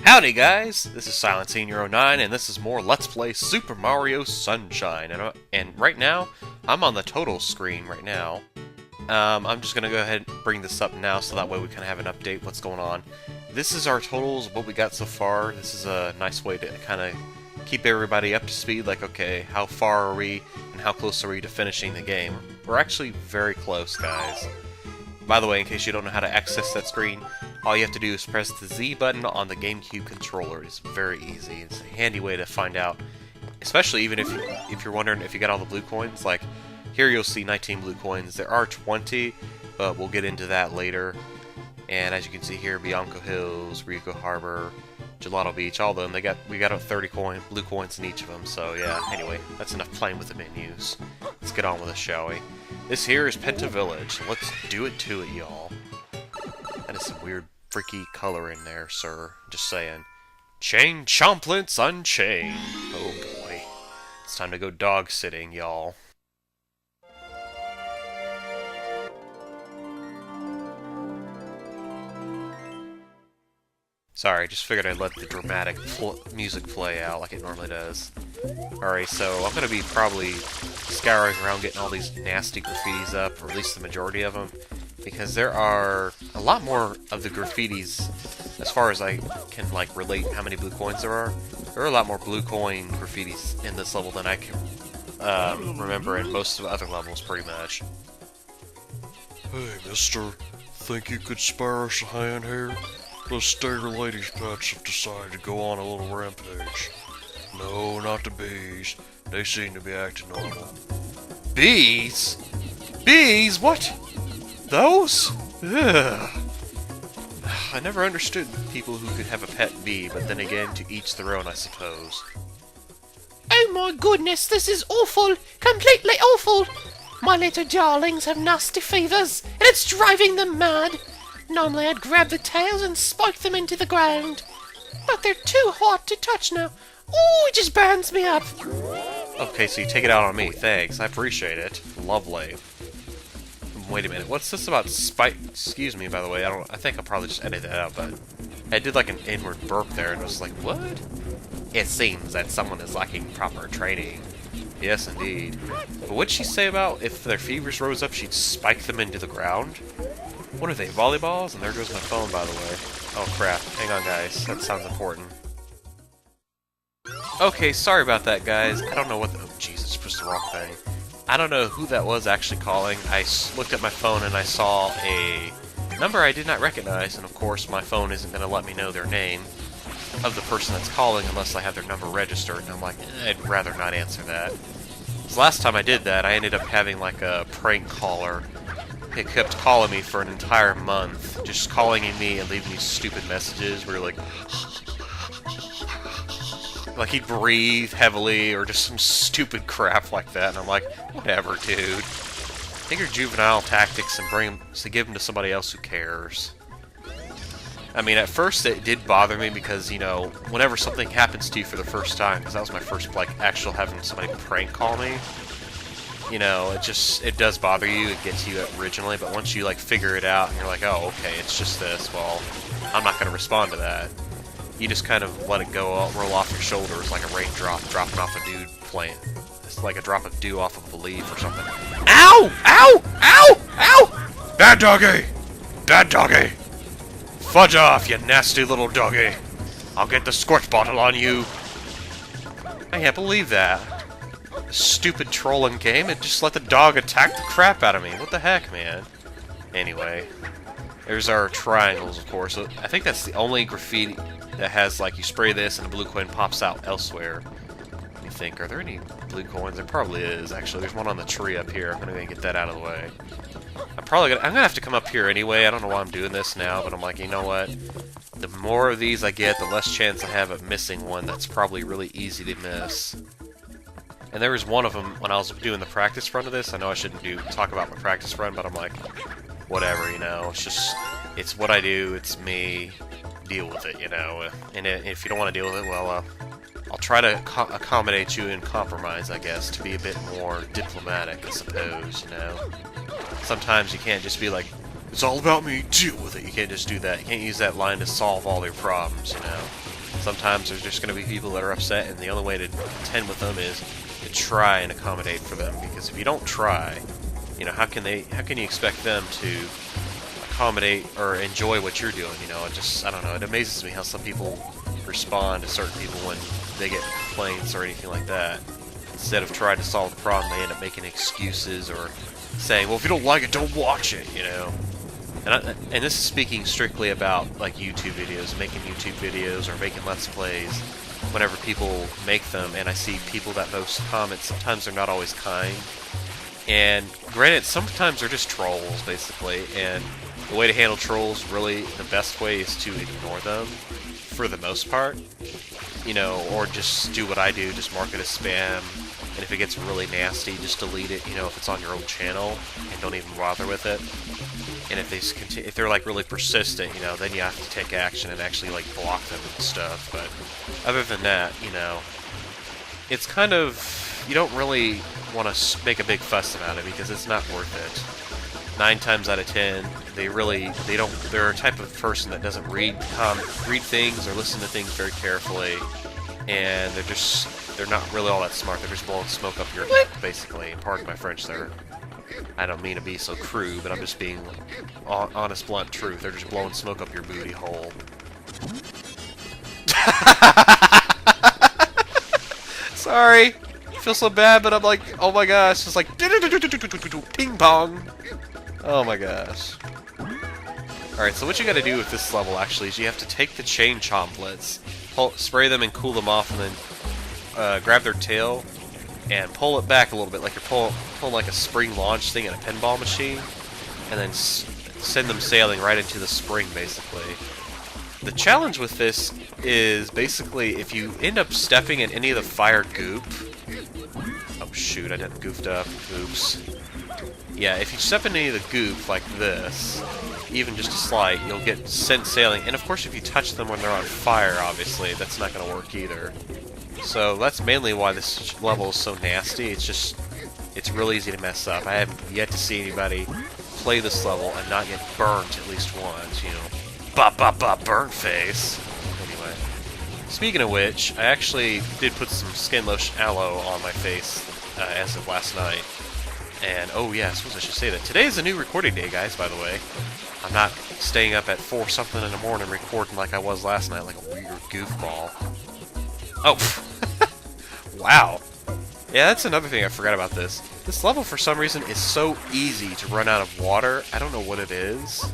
Howdy guys, this is Silent Senior 09 and this is more Let's Play Super Mario Sunshine. And right now, I'm on the total screen right now. I'm just gonna go ahead and bring this up now so that way we can have an update what's going on. This is our totals, what we got so far. This is a nice way to kind of keep everybody up to speed, like okay, how far are we and how close are we to finishing the game. We're actually very close, guys. By the way, in case you don't know how to access that screen, all you have to do is press the Z button on the GameCube controller. It's very easy. It's a handy way to find out, especially even if you're wondering if you got all the blue coins. Like, here you'll see 19 blue coins. There are 20, but we'll get into that later. And as you can see here, Bianco Hills, Rico Harbor, Gelato Beach, all of them, we got 30 blue coins in each of them. So yeah, anyway, that's enough playing with the menus. Let's get on with it, shall we? This here is Pianta Village. Let's do it to it, y'all. That is some weird, freaky color in there, sir. Just saying. Chain Chomplets Unchained. Oh boy. It's time to go dog sitting, y'all. Sorry, just figured I'd let the dramatic music play out like it normally does. Alright, so I'm gonna be probably scouring around getting all these nasty graffitis up, or at least the majority of them, because there are a lot more of the graffitis, as far as I can like relate how many blue coins there are. There are a lot more blue coin graffitis in this level than I can remember in most of the other levels, pretty much. Hey, mister, think you could spare us a hand here? Those stagger ladies' pets have decided to go on a little rampage. No, not the bees. They seem to be acting normal. Bees? Bees? What? Those? Ugh. I never understood people who could have a pet bee, but then again, to each their own, I suppose. Oh my goodness, this is awful! Completely awful! My little darlings have nasty fevers, and it's driving them mad! Normally I'd grab the tails and spike them into the ground, but they're too hot to touch now. Ooh, it just burns me up! Okay, so you take it out on me. Thanks, I appreciate it. Lovely. Wait a minute, what's this about spike? Excuse me, by the way, I think I'll probably just edit that out, but I did like an inward burp there, and I was like, what? It seems that someone is lacking proper training. Yes, indeed. But what'd she say about if their fevers rose up, she'd spike them into the ground? What are they, volleyballs? And there goes my phone, by the way. Oh crap, hang on guys, that sounds important. Okay, sorry about that, guys. I don't know what the... Oh, Jesus, pushed the wrong thing. I don't know who that was actually calling. I looked at my phone and I saw a number I did not recognize, and of course my phone isn't going to let me know their name of the person that's calling unless I have their number registered, and I'm like, I'd rather not answer that. Because last time I did that, I ended up having like a prank caller. He kept calling me for an entire month, just calling me and leaving me stupid messages where like he'd breathe heavily or just some stupid crap like that, and I'm like, whatever, dude. Take your juvenile tactics and give them to somebody else who cares. I mean, at first it did bother me because, you know, whenever something happens to you for the first time, because that was my first, like, actual having somebody prank call me, you know, it does bother you, it gets you originally, but once you, like, figure it out and you're like, oh, okay, it's just this, well, I'm not going to respond to that. You just kind of let it go, roll off your shoulders like a raindrop dropping off a dude playing. It's like a drop of dew off of a leaf or something. Ow! Ow! Ow! Ow! Bad doggy! Bad doggy! Fudge off, you nasty little doggy! I'll get the squirt bottle on you! I can't believe that. The stupid trolling game, it just let the dog attack the crap out of me. What the heck, man? Anyway, there's our triangles, of course. So I think that's the only graffiti that has, like, you spray this and a blue coin pops out elsewhere. Let me think, are there any blue coins? There probably is, actually. There's one on the tree up here. I'm gonna get that out of the way. I'm gonna have to come up here anyway. I don't know why I'm doing this now, but I'm like, you know what? The more of these I get, the less chance I have of missing one that's probably really easy to miss. And there was one of them when I was doing the practice run of this. I know I shouldn't talk about my practice run, but I'm like, whatever, you know. It's what I do. It's me. Deal with it, you know. And if you don't want to deal with it, well, I'll try to accommodate you and compromise, I guess, to be a bit more diplomatic, I suppose, you know. Sometimes you can't just be like, It's all about me. Deal with it. You can't just do that. You can't use that line to solve all your problems, you know. Sometimes there's just going to be people that are upset, and the only way to contend with them is to try and accommodate for them. Because if you don't try, you know, how can you expect them to accommodate or enjoy what you're doing? You know, I don't know. It amazes me how some people respond to certain people when they get complaints or anything like that. Instead of trying to solve the problem, they end up making excuses or saying, well, if you don't like it, don't watch it, you know. And this is speaking strictly about, like, YouTube videos, making YouTube videos or making Let's Plays. Whenever people make them, and I see people that post comments, sometimes they're not always kind. And granted, sometimes they're just trolls, basically, and the way to handle trolls, really, the best way is to ignore them, for the most part. You know, or just do what I do, just mark it as spam, and if it gets really nasty, just delete it, you know, if it's on your own channel, and don't even bother with it. And if they're like really persistent, you know, then you have to take action and actually like block them and stuff. But other than that, you know, it's kind of, you don't really want to make a big fuss about it because it's not worth it. 9 times out of 10, they're a type of person that doesn't read things or listen to things very carefully, and they're not really all that smart. They're just blowing smoke up your neck, basically. And pardon my French there. I don't mean to be so crude, but I'm just being honest, blunt truth. They're just blowing smoke up your booty hole. Sorry. I feel so bad, but I'm like, oh my gosh. It's like, ping pong. Oh my gosh. Alright, so what you gotta do with this level, actually, is you have to take the chain chomplets, spray them and cool them off, and then grab their tail and pull it back a little bit, like you're pulling like a spring launch thing in a pinball machine, and then send them sailing right into the spring, basically. The challenge with this is, basically, if you end up stepping in any of the fire goop... Oh shoot, I didn't goofed up. Oops. Yeah, if you step in any of the goop like this, even just a slight, you'll get sent sailing. And of course, if you touch them when they're on fire, obviously, that's not going to work either. So that's mainly why this level is so nasty. It's really easy to mess up. I haven't yet to see anybody play this level and not get burnt at least once, you know. Burnt face. Anyway. Speaking of which, I actually did put some skin lotion aloe on my face as of last night. And, oh yeah, I suppose I should say that. Today is a new recording day, guys, by the way. I'm not staying up at 4-something in the morning recording like I was last night, like a weird goofball. Oh, wow. Yeah, that's another thing I forgot about this. This level, for some reason, is so easy to run out of water. I don't know what it is.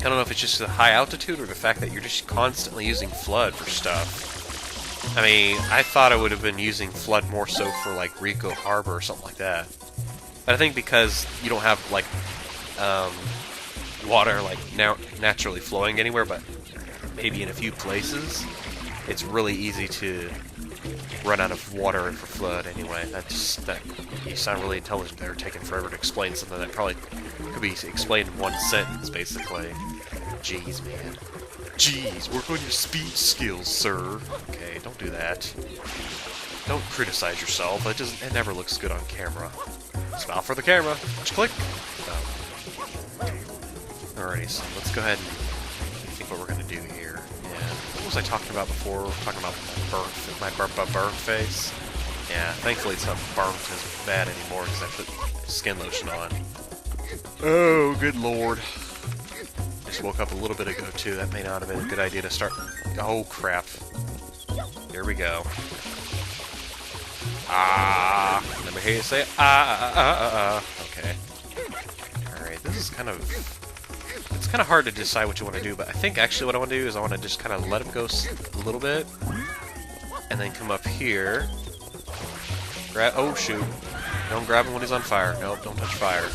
I don't know if it's just the high altitude or the fact that you're just constantly using flood for stuff. I mean, I thought I would have been using flood more so for, like, Rico Harbor or something like that. But I think because you don't have, like, water, like, naturally flowing anywhere, but maybe in a few places, it's really easy to run out of water for flood anyway. You sound really intelligent there, taking forever to explain something that probably could be explained in one sentence, basically. Jeez, man. Jeez, work on your speech skills, sir. Okay, don't do that. Don't criticize yourself. It never looks good on camera. Smile for the camera. Just click. Alrighty, so let's go ahead and think what we're gonna do here. Yeah. What was I talking about before? Talking about my burnt face. Yeah, thankfully it's not burnt as bad anymore because I put skin lotion on. Oh, good lord. Just woke up a little bit ago too. That may not have been a good idea to start. Oh crap. Here we go. Ah. Let me hear you say okay. Alright, this is kind of... It's kind of hard to decide what you want to do, but I think actually what I want to do is I want to just kind of let him go a little bit. And then come up here. Oh shoot. Don't grab him when he's on fire. Nope, don't touch fire.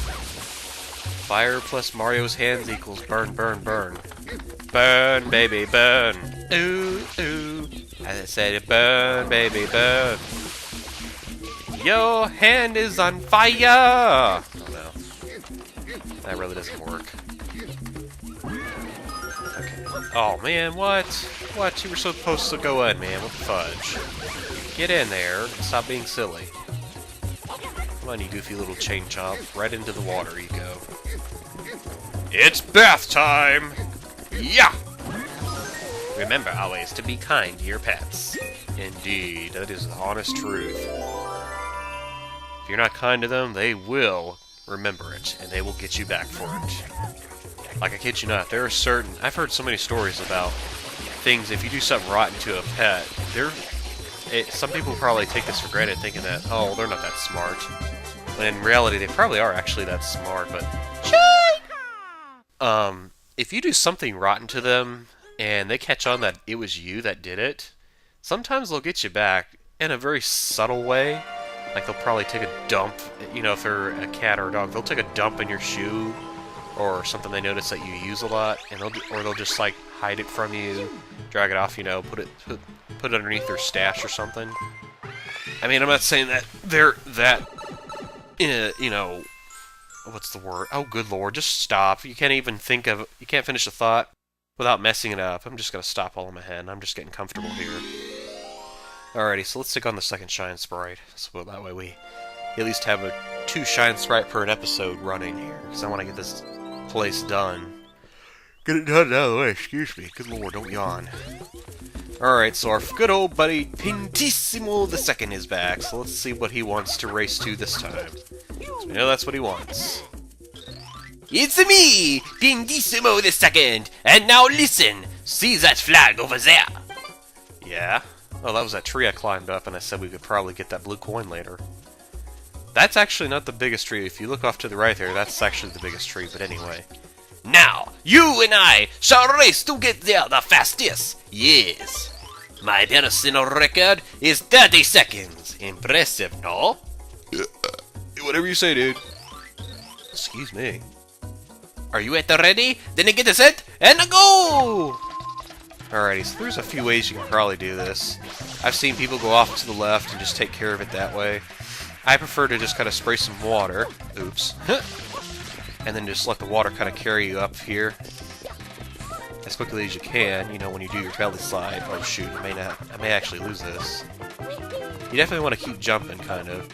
Fire plus Mario's hands equals burn, burn, burn. Burn, baby, burn. Ooh, ooh. I said burn, baby, burn. Your hand is on fire! Oh no. That really doesn't work. Okay. Oh man, what? What? You were supposed to go in, man. What the fudge? Get in there and stop being silly. Come on, you goofy little chain chomp. Right into the water you go. It's bath time! Yeah! Remember always to be kind to your pets. Indeed, that is the honest truth. If you're not kind to them, they will remember it, and they will get you back for it. Like, I kid you not, there are certain... I've heard so many stories about things, if you do something rotten to a pet, some people probably take this for granted, thinking that, oh, they're not that smart. When in reality, they probably are actually that smart, but... if you do something rotten to them, and they catch on that it was you that did it, sometimes they'll get you back in a very subtle way. Like, they'll probably take a dump, you know, if they're a cat or a dog, they'll take a dump in your shoe, or something they notice that you use a lot, and they'll just, like, hide it from you, drag it off, you know, put it underneath their stash or something. I mean, I'm not saying that they're that, you know, what's the word? Oh, good lord, just stop. You can't even think of, you can't finish a thought without messing it up. I'm just gonna stop all in my head. I'm just getting comfortable here. Alrighty, so let's take on the second Shine Sprite. So that way we at least have 2 Shine Sprite per episode running here, because I want to get this place done. Get it done out of the way, excuse me. Good lord, don't yawn. Alright, so our good old buddy Piantissimo II is back, so let's see what he wants to race to this time. So we know that's what he wants. It's me, Piantissimo II, and now listen, see that flag over there? Yeah? Oh, that was that tree I climbed up, and I said we could probably get that blue coin later. That's actually not the biggest tree. If you look off to the right there, that's actually the biggest tree, but anyway. Now, you and I shall race to get there the fastest. Yes. My personal record is 30 seconds. Impressive, no? Whatever you say, dude. Excuse me. Are you at the ready? Then get the set, and go! Alrighty, so there's a few ways you can probably do this. I've seen people go off to the left and just take care of it that way. I prefer to just kind of spray some water. Oops. And then just let the water kind of carry you up here as quickly as you can, you know, when you do your belly slide. Oh shoot, I may actually lose this. You definitely want to keep jumping, kind of.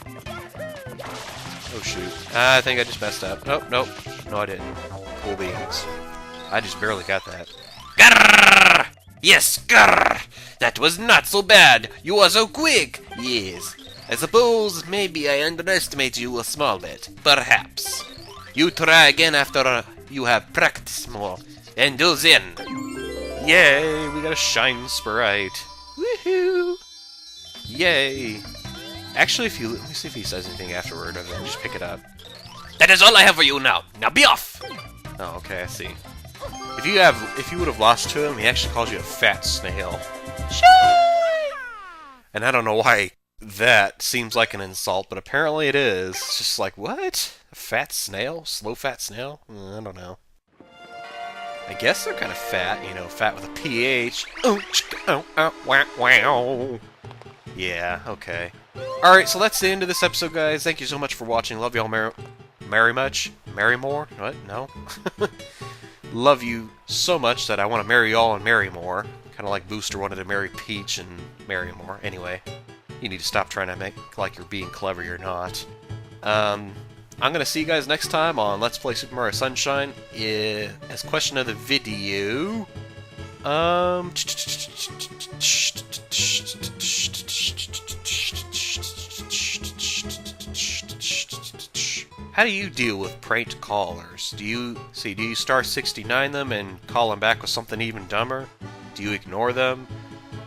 Oh shoot. I think I just messed up. Nope, nope. No, I didn't. Cool beans. I just barely got that. Grrr! Yes, grrr! That was not so bad. You are so quick. Yes. I suppose maybe I underestimate you a small bit. Perhaps. You try again after you have practiced more. And do then. Yay, we got a Shine Sprite. Woohoo! Yay. Actually, let me see if he says anything afterward, and then just pick it up. That is all I have for you now. Now be off! Oh, okay, I see. If you would have lost to him, he actually calls you a fat snail. Shine! And I don't know why that seems like an insult, but apparently it is. It's just like, what? A fat snail? Slow fat snail? I don't know. I guess they're kind of fat, you know, fat with a PH. Yeah, okay. Alright, so that's the end of this episode, guys. Thank you so much for watching. Love y'all very much. Marry more? What? No? Love you so much that I want to marry y'all and marry more. Kind of like Booster wanted to marry Peach and marry more. Anyway, you need to stop trying to make like you're being clever. You're not. I'm going to see you guys next time on Let's Play Super Mario Sunshine. As question of the video... How do you deal with pranked callers? Do you star 69 them and call them back with something even dumber? Do you ignore them?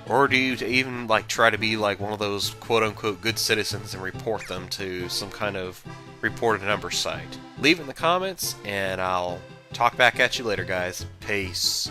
Or do you even like try to be like one of those quote-unquote good citizens and report them to some kind of reported number site? Leave it in the comments, and I'll talk back at you later, guys. Peace.